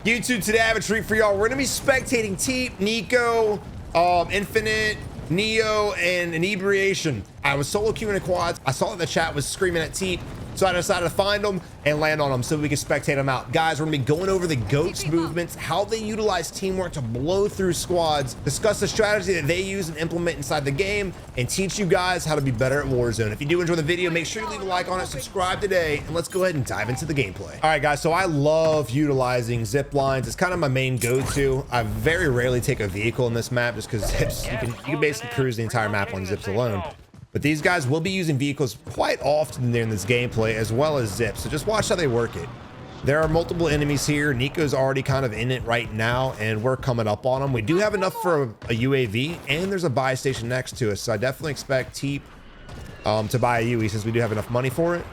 YouTube, today I have a treat for y'all. We're gonna be spectating Teep, Nico, Infinite, Nio, and Inebriaaation. I was solo queuing in quads. I saw that the chat was screaming at Teep, so I decided to find them and land on them so we can spectate them out. Guys, we're gonna be going over the GOAT's movements, how they utilize teamwork to blow through squads, discuss the strategy that they use and implement inside the game, and teach you guys how to be better at Warzone. If you do enjoy the video, make sure you leave a like on it, subscribe today, and let's go ahead and dive into the gameplay. All right, guys, so I love utilizing zip lines. It's kind of my main go-to. I very rarely take a vehicle in this map just because zips, you can basically cruise the entire map on zips alone. But these guys will be using vehicles quite often during this gameplay, as well as zips. So just watch how they work it. There are multiple enemies here. Nico's already kind of in it right now, and we're coming up on them. We do have enough for a UAV, and there's a buy station next to us. So I definitely expect Teep to buy a UE since we do have enough money for it.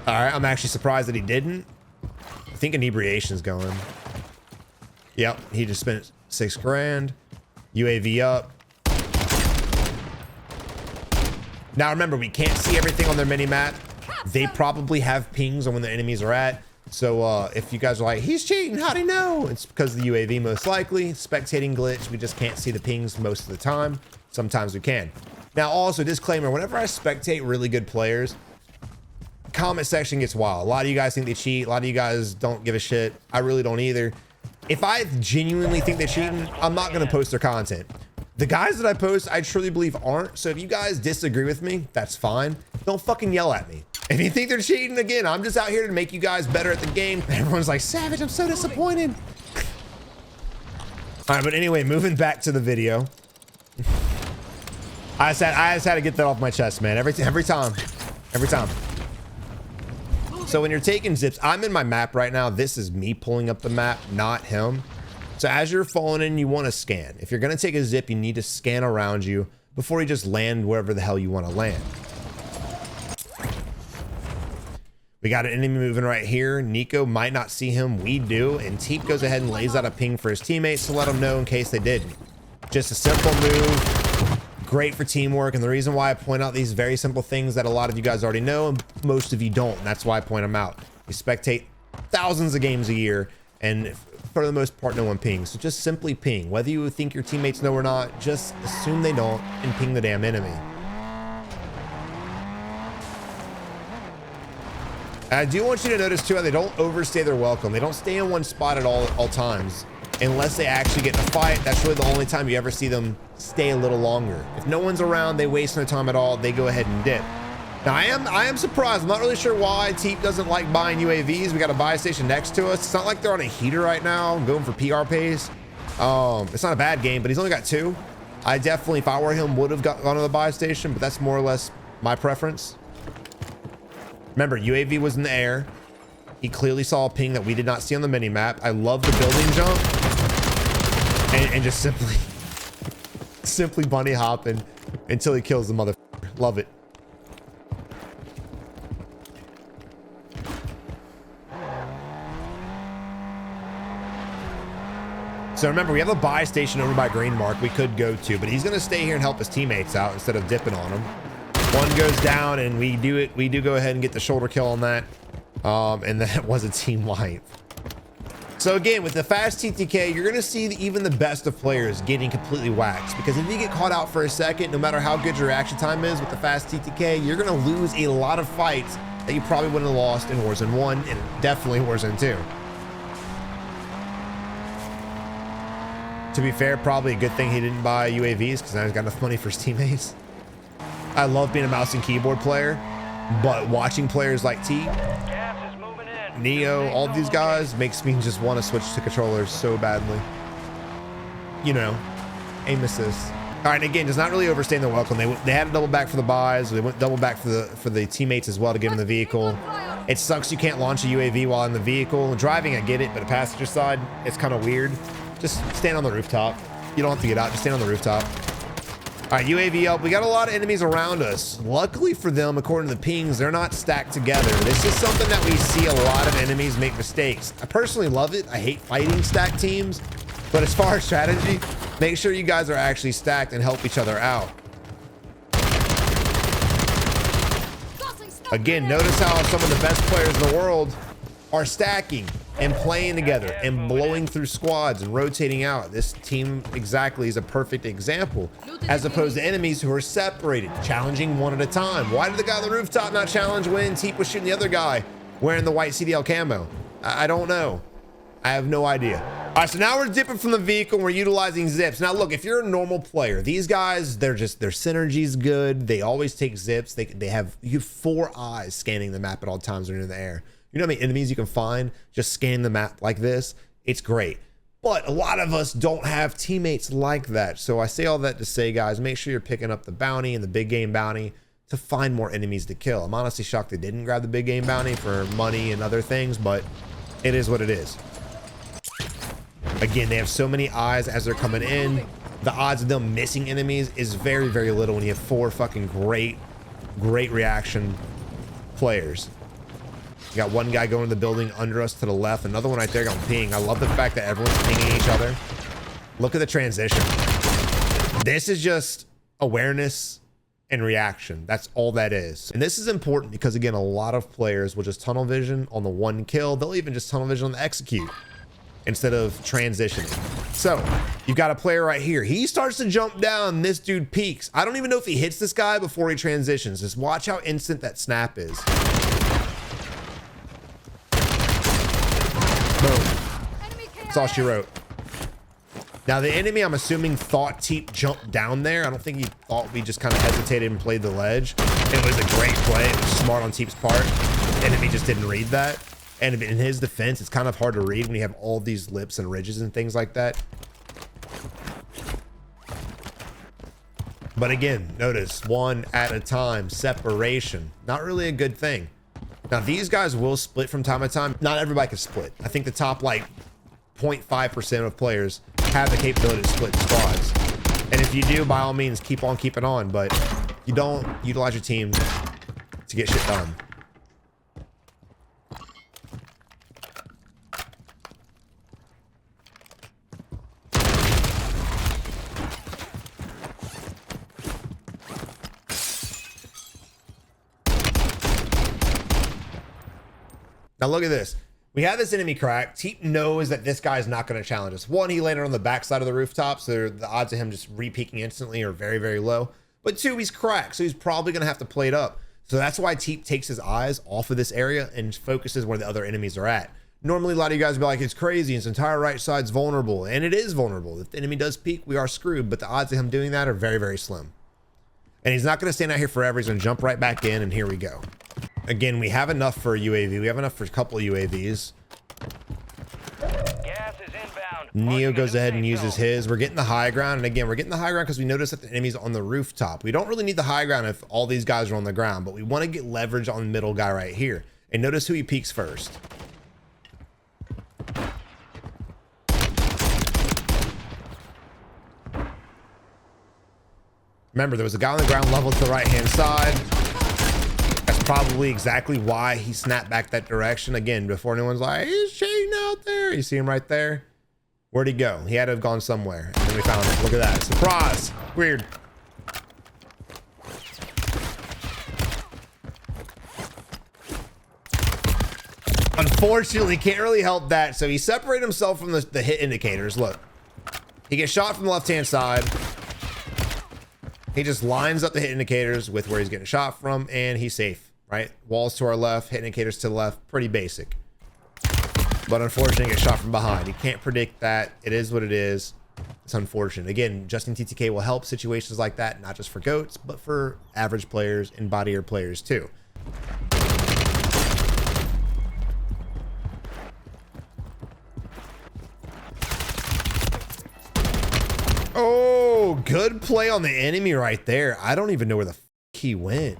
All right, I'm actually surprised that he didn't. I think Inebriaation's going. Yep, he just spent 6 grand. UAV up. Now remember, we can't see everything on their mini map. They probably have pings on when the enemies are at. So if you guys are like, he's cheating, how'd he know? It's because of the UAV most likely. Spectating glitch, we just can't see the pings most of the time. Sometimes we can. Now also, disclaimer, whenever I spectate really good players, comment section gets wild. A lot of you guys think they cheat. A lot of you guys don't give a shit. I really don't either. If I genuinely think they're cheating, I'm not gonna post their content. The guys that I post, I truly believe aren't. So if you guys disagree with me, that's fine. Don't fucking yell at me. If you think they're cheating, again, I'm just out here to make you guys better at the game. Everyone's like, Savage, I'm so disappointed. All right, but anyway, moving back to the video. I just had to get that off my chest, man. Every time. So when you're taking zips, I'm in my map right now. This is me pulling up the map, not him. So as you're falling in, you want to scan. If you're going to take a zip, you need to scan around you before you just land wherever the hell you want to land. We got an enemy moving right here. Nico might not see him. We do. And Teep goes ahead and lays out a ping for his teammates to let them know in case they didn't. Just a simple move. Great for teamwork. And the reason why I point out these very simple things that a lot of you guys already know and most of you don't. And that's why I point them out. We spectate thousands of games a year. And for the most part, no one pings. So just simply ping. Whether you think your teammates know or not, just assume they don't and ping the damn enemy. I do want you to notice too how they don't overstay their welcome. They don't stay in one spot at all times unless they actually get in a fight. That's really the only time you ever see them stay a little longer. If no one's around, they waste no time at all. They go ahead and dip. Now I am surprised. I'm not really sure why Teep doesn't like buying UAVs. We got a buy station next to us. It's not like they're on a heater right now. I'm going for PR pace. It's not a bad game, but he's only got 2. I definitely, if I were him, would have gone to the buy station, but that's more or less my preference. Remember, UAV was in the air. He clearly saw a ping that we did not see on the mini map. I love the building jump and just simply bunny hopping until he kills the motherfucker. Love it. So remember, we have a buy station over by Green Mark we could go to, but he's going to stay here and help his teammates out instead of dipping on them. One goes down, and we do go ahead and get the shoulder kill on that. And that was a team wipe. So again, with the fast TTK, you're going to see even the best of players getting completely waxed, because if you get caught out for a second, no matter how good your reaction time is with the fast TTK, you're going to lose a lot of fights that you probably wouldn't have lost in Warzone 1 and definitely Warzone 2. To be fair, probably a good thing he didn't buy UAVs because now he's got enough money for his teammates. I love being a mouse and keyboard player, but watching players like Teep, Nio, all these guys makes me just want to switch to controllers so badly. You know, aim assist. All right, again, does not really overstay the welcome. They had to double back for the buys. They went double back for the teammates as well to get in the vehicle. It sucks you can't launch a UAV while in the vehicle. Driving, I get it, but a passenger side, it's kind of weird. Just stand on the rooftop. You don't have to get out, just stand on the rooftop. All right, UAV up. We got a lot of enemies around us. Luckily for them, according to the pings, they're not stacked together. This is something that we see a lot of enemies make mistakes. I personally love it. I hate fighting stacked teams, but as far as strategy, make sure you guys are actually stacked and help each other out. Again, notice how some of the best players in the world are stacking and playing together and blowing through squads and rotating out. This team exactly is a perfect example, as opposed to enemies who are separated, challenging one at a time. Why did the guy on the rooftop not challenge when Teep was shooting the other guy wearing the white CDL camo? I don't know. I have no idea. All right, so now we're dipping from the vehicle and we're utilizing zips. Now look, if you're a normal player, these guys, their synergy's good. They always take zips. You have 4 eyes scanning the map at all times when you're in the air. You know how many enemies you can find just scanning the map like this? It's great. But a lot of us don't have teammates like that. So I say all that to say, guys, make sure you're picking up the bounty and the big game bounty to find more enemies to kill. I'm honestly shocked they didn't grab the big game bounty for money and other things, but it is what it is. Again, they have so many eyes as they're coming in. The odds of them missing enemies is very, very little when you have 4 fucking great reaction players. You got one guy going to the building under us to the left, another one right there going ping. I love the fact that everyone's pinging each other. Look at the transition. This is just awareness and reaction. That's all that is. And this is important because, again, a lot of players will just tunnel vision on the one kill. They'll even just tunnel vision on the execute instead of transitioning. So you've got a player right here. He starts to jump down. This dude peeks. I don't even know if he hits this guy before he transitions. Just watch how instant that snap is. Boom. That's all she wrote. Now the enemy, I'm assuming, thought Teep jumped down there. I don't think he thought we just kind of hesitated and played the ledge. It was a great play. It was smart on Teep's part. The enemy just didn't read that. And in his defense, it's kind of hard to read when you have all these lips and ridges and things like that. But again, notice one at a time, separation. Not really a good thing. Now these guys will split from time to time. Not everybody can split. I think the top like 0.5% of players have the capability to split squads. And if you do, by all means, keep on keeping on. But you don't utilize your team to get shit done. Now look at this. We have this enemy crack. Teep knows that this guy's not going to challenge us. One, he landed on the backside of the rooftop, so the odds of him just re-peeking instantly are very, very low. But 2, he's cracked, so he's probably going to have to play it up. So that's why Teep takes his eyes off of this area and focuses where the other enemies are at. Normally, a lot of you guys will be like, it's crazy. His entire right side's vulnerable. And it is vulnerable. If the enemy does peek, we are screwed. But the odds of him doing that are very, very slim. And he's not going to stand out here forever. He's going to jump right back in, and here we go. Again, we have enough for a UAV. We have enough for a couple of UAVs. Gas is inbound. Nio goes ahead and uses his. We're getting the high ground. And again, we're getting the high ground because we notice that the enemy's on the rooftop. We don't really need the high ground if all these guys are on the ground, but we want to get leverage on the middle guy right here. And notice who he peeks first. Remember, there was a guy on the ground level to the right-hand side. That's probably exactly why he snapped back that direction. Again, before anyone's like, he's cheating out there. You see him right there? Where'd he go? He had to have gone somewhere. And then we found him. Look at that. Surprise. Weird. Unfortunately, can't really help that. So he separated himself from the hit indicators. Look. He gets shot from the left-hand side. He just lines up the hit indicators with where he's getting shot from, and he's safe, right? Walls to our left, hit indicators to the left, pretty basic. But unfortunately, he gets shot from behind. You can't predict that. It is what it is. It's unfortunate. Again, Justin TTK will help situations like that, not just for GOATs, but for average players and bodier players too. Oh, good play on the enemy right there. I don't even know where the f he went.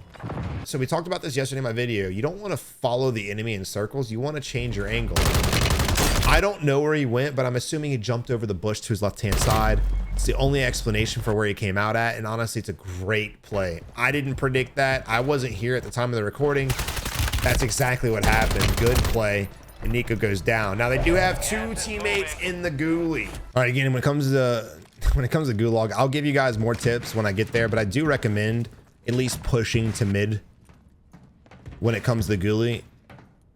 So we talked about this yesterday in my video. You don't want to follow the enemy in circles. You want to change your angle. I don't know where he went, but I'm assuming he jumped over the bush to his left-hand side. It's the only explanation for where he came out at. And honestly, it's a great play. I didn't predict that. I wasn't here at the time of the recording. That's exactly what happened. Good play. And Nico goes down. Now they do have 2 teammates in the ghoulie. All right, again, when it comes to Gulag, I'll give you guys more tips when I get there, but I do recommend at least pushing to mid when it comes to ghoulie.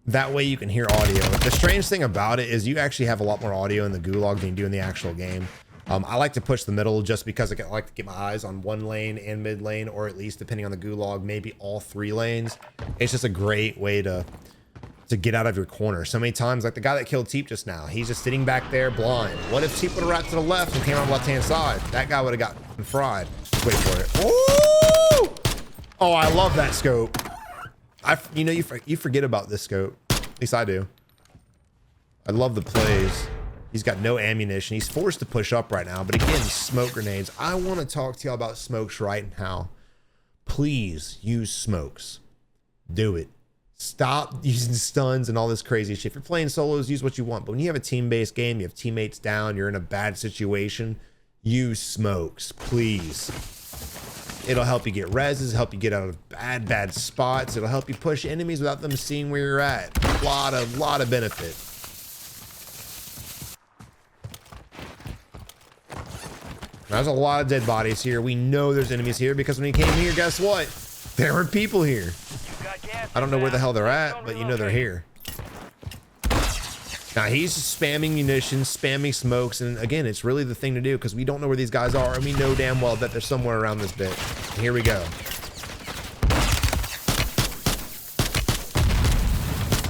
That way you can hear audio. The strange thing about it is you actually have a lot more audio in the Gulag than you do in the actual game. I like to push the middle just because I like to get my eyes on one lane and mid lane, or at least depending on the Gulag, maybe all 3 lanes. It's just a great way to get out of your corner. So many times, like the guy that killed Teep just now, he's just sitting back there blind. What if Teep would have wrapped to the left and came on the left-hand side? That guy would have gotten fried. Wait for it. Ooh! Oh, I love that scope. You know, you forget about this scope. At least I do. I love the plays. He's got no ammunition. He's forced to push up right now. But again, smoke grenades. I want to talk to y'all about smokes right now. Please use smokes. Do it. Stop using stuns and all this crazy shit. If you're playing solos, use what you want. But when you have a team-based game, you have teammates down, you're in a bad situation, use smokes, please. It'll help you get reses, help you get out of bad spots. It'll help you push enemies without them seeing where you're at. Lot of benefit. There's a lot of dead bodies here. We know there's enemies here because when we came here, guess what? There were people here. I don't know where the hell they're at, but you know they're here. Now he's spamming munitions, spamming smokes, and again, it's really the thing to do because we don't know where these guys are, and we know damn well that they're somewhere around this bit. Here we go.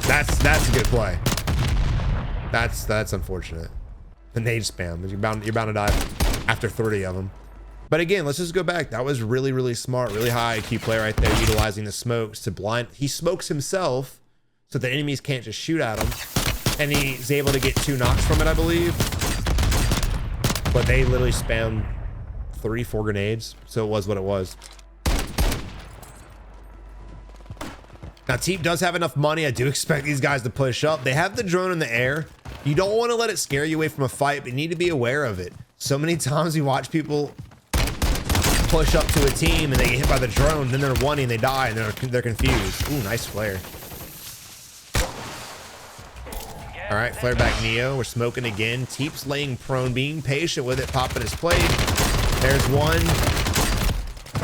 That's a good play. That's unfortunate. The nade spam. You're bound to die after 30 of them. But again, let's just go back. That was really smart, really high IQ play right there, utilizing the smokes to blind. He smokes himself so the enemies can't just shoot at him. And he's able to get 2 knocks from it, I believe. But they literally spammed 3-4 grenades. So it was what it was. Now, Teep does have enough money. I do expect these guys to push up. They have the drone in the air. You don't want to let it scare you away from a fight, but you need to be aware of it. So many times we watch people push up to a team and they get hit by the drone, then they're one and they die and they're confused. Ooh, nice flare. All right, flare back Neo. We're smoking again. Teep's laying prone, being patient with it, popping his plate. There's one.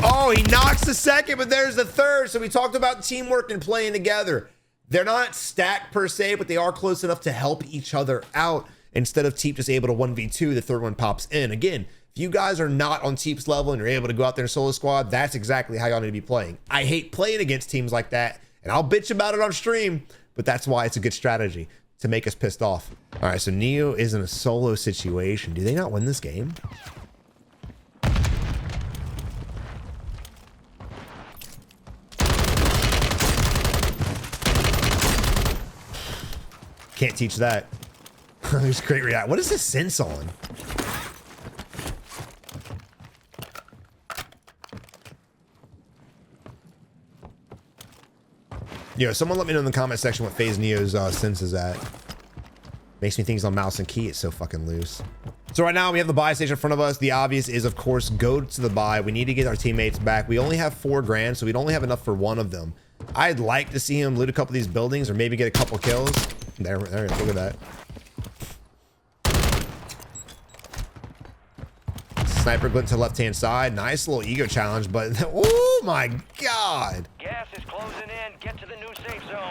Oh, he knocks the second, but there's the third. So we talked about teamwork and playing together. They're not stacked per se, but they are close enough to help each other out. Instead of Teep just able to 1v2, the third one pops in. Again, if you guys are not on Teep's level and you're able to go out there and solo squad, that's exactly how y'all need to be playing. I hate playing against teams like that, and I'll bitch about it on stream, but that's why it's a good strategy to make us pissed off. All right, so Neo is in a solo situation. Do they not win this game? Can't teach that. There's great react. What is this sense on? Yo, someone let me know in the comment section what Faze Nio's sense is at. Makes me think he's on mouse and key. It's so fucking loose. So right now we have the buy station in front of us. The obvious is, of course, go to the buy. We need to get our teammates back. We only have 4 grand, so we'd only have enough for one of them. I'd like to see him loot a couple of these buildings or maybe get a couple kills. There, look at that. Sniper glint to the left-hand side. Nice little ego challenge, but oh my god. Gas is closing in. Get to the new safe zone.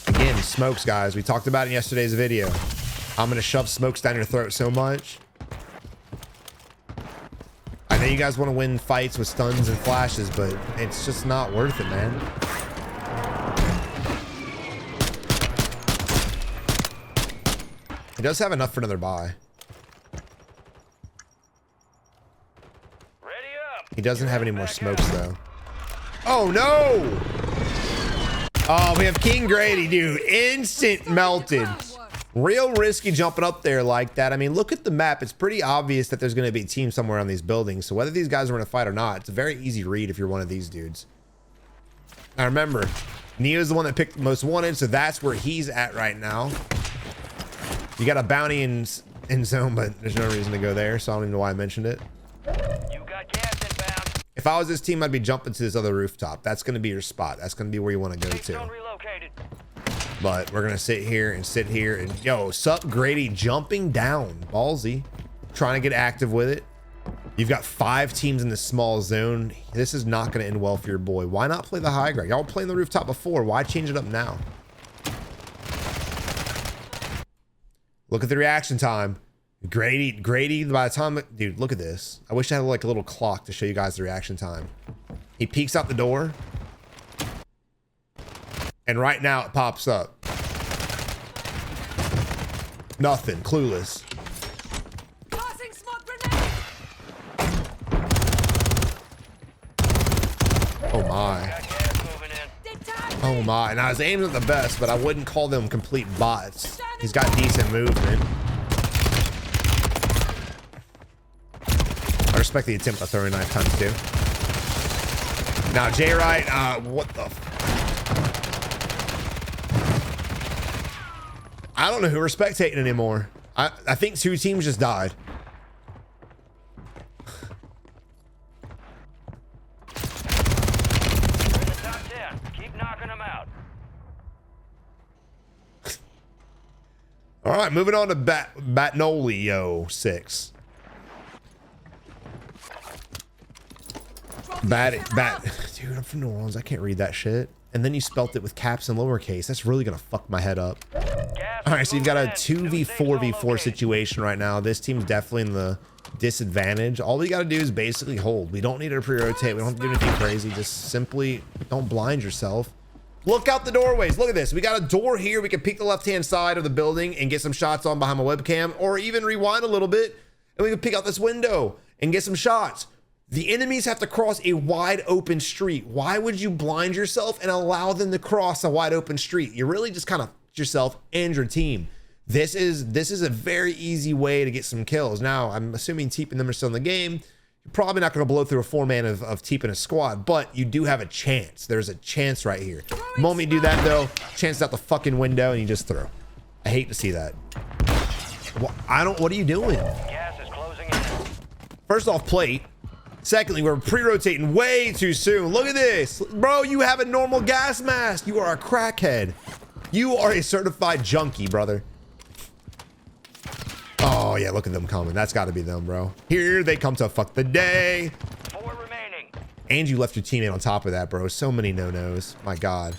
Again, smokes, guys. We talked about it in yesterday's video. I'm gonna shove smokes down your throat so much. I know you guys want to win fights with stuns and flashes, but it's just not worth it, man. He does have enough for another buy. Ready up. He doesn't have any more smokes, though. Oh, no! Oh, we have King Grady, dude. Instant melted. Real risky jumping up there like that. I mean, look at the map. It's pretty obvious that there's going to be a team somewhere on these buildings. So whether these guys are in a fight or not, it's a very easy read if you're one of these dudes. Now remember, Neo's the one that picked the most wanted, so that's where he's at right now. You got a bounty in zone, but there's no reason to go there, so I don't even know why I mentioned it. You got gas inbound. If I was this team, I'd be jumping to this other rooftop. That's going to be your spot. That's going to be where you want to go Safe to. zone relocated. But we're gonna sit here and yo, sup Grady jumping down, ballsy, trying to get active with it. You've got 5 teams in this small zone. This is not going to end well for your boy. Why not play the high ground? Y'all were playing the rooftop before. Why change it up now? Look at the reaction time. Grady, by the time, dude, look at this. I wish I had like a little clock to show you guys the reaction time. He peeks out the door. And right now it pops up. Nothing, clueless. Tossing smoke grenade. Oh my. Got gas moving in. They tagged Oh my. Now his aim isn't the best, but I wouldn't call them complete bots. He's got decent movement. I respect the attempt at throwing knife times too. Now Jay Wright, what the I don't know who we're spectating anymore. I think 2 teams just died. We're in the top 10. Keep knocking them out. All right, moving on to Batnolio 6. Dude, I'm from New Orleans. I can't read that shit. And then you spelt it with caps and lowercase. That's really gonna fuck my head up. Gas All right, so you've got a moving in. New safe zone 2v4v4 located. situation right now. This team's definitely in the disadvantage. All we got to do is basically hold. We don't need to pre-rotate. We don't have to do anything crazy. Just simply don't blind yourself. Look out the doorways. Look at this. We got a door here. We can peek the left-hand side of the building and get some shots on behind my webcam, or even rewind a little bit and we can peek out this window and get some shots. The enemies have to cross a wide open street. Why would you blind yourself and allow them to cross a wide open street? You really just kind of yourself and your team. This is a very easy way to get some kills. Now, I'm assuming Teep and them are still in the game. You're probably not going to blow through a 4-man of Teep and a squad, but you do have a chance. There's a chance right here. The moment you do that, though, chance out the fucking window and you just throw. I hate to see that. Well, what are you doing? Gas is closing in. First off, plate. Secondly, we're pre-rotating way too soon. Look at this. Bro, you have a normal gas mask. You are a crackhead. You are a certified junkie, brother. Oh, yeah, look at them coming. That's got to be them, bro. Here they come to fuck the day. 4 remaining. And you left your teammate on top of that, bro. So many no-nos. My God.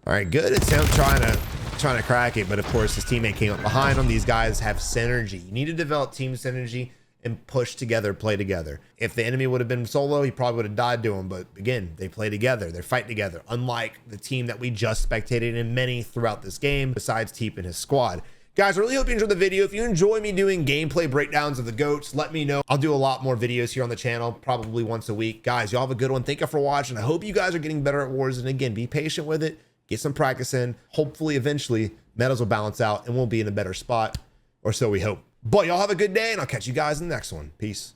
All right, good attempt trying to crack it. But, of course, his teammate came up behind him. These guys have synergy. You need to develop team synergy and push together, play together. If the enemy would have been solo, he probably would have died to him. But again, they play together, they fight together. Unlike the team that we just spectated in many throughout this game, besides Teep and his squad. Guys, I really hope you enjoyed the video. If you enjoy me doing gameplay breakdowns of the GOATs, let me know. I'll do a lot more videos here on the channel, probably once a week. Guys, y'all have a good one. Thank you for watching. I hope you guys are getting better at Warzone. Again, be patient with it. Get some practice in. Hopefully, eventually, medals will balance out and we'll be in a better spot, or so we hope. But y'all have a good day, and I'll catch you guys in the next one. Peace.